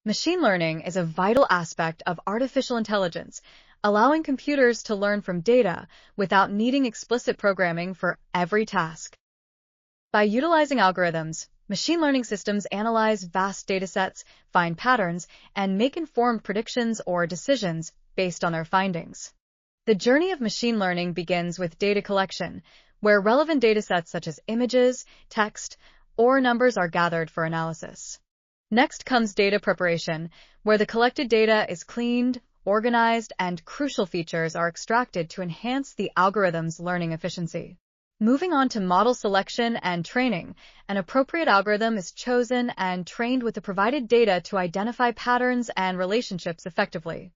Machine learning is a vital aspect of artificial intelligence, allowing computers to learn from data without needing explicit programming for every task. By utilizing algorithms, machine learning systems analyze vast datasets, find patterns, and make informed predictions or decisions based on their findings. The journey of machine learning begins with data collection, where relevant datasets such as images, text, or numbers are gathered for analysis. Next comes data preparation, where the collected data is cleaned, organized, and crucial features are extracted to enhance the algorithm's learning efficiency. Moving on to model selection and training, an appropriate algorithm is chosen and trained with the provided data to identify patterns and relationships effectively.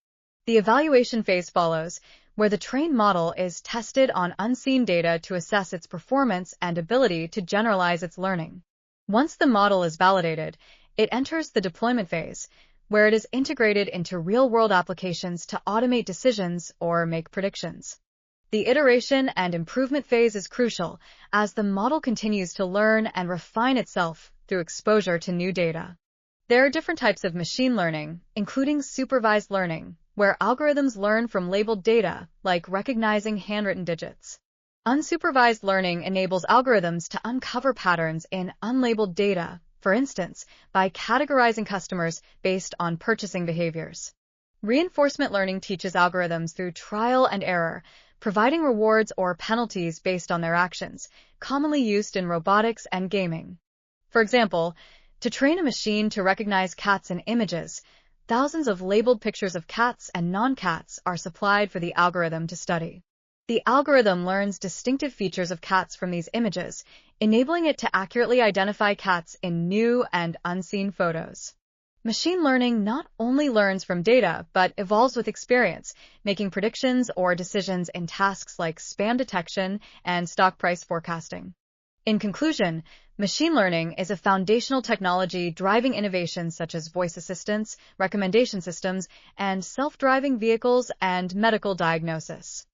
The evaluation phase follows, where the trained model is tested on unseen data to assess its performance and ability to generalize its learning. Once the model is validated, it enters the deployment phase, where it is integrated into real-world applications to automate decisions or make predictions. The iteration and improvement phase is crucial as the model continues to learn and refine itself through exposure to new data. There are different types of machine learning, including supervised learning, where algorithms learn from labeled data, like recognizing handwritten digits. Unsupervised learning enables algorithms to uncover patterns in unlabeled data, for instance, by categorizing customers based on purchasing behaviors. Reinforcement learning teaches algorithms through trial and error, providing rewards or penalties based on their actions, commonly used in robotics and gaming. For example, to train a machine to recognize cats in images, thousands of labeled pictures of cats and non-cats are supplied for the algorithm to study. The algorithm learns distinctive features of cats from these images, enabling it to accurately identify cats in new and unseen photos. Machine learning not only learns from data, but evolves with experience, making predictions or decisions in tasks like spam detection and stock price forecasting. In conclusion, machine learning is a foundational technology driving innovations such as voice assistants, recommendation systems, and self-driving vehicles and medical diagnosis.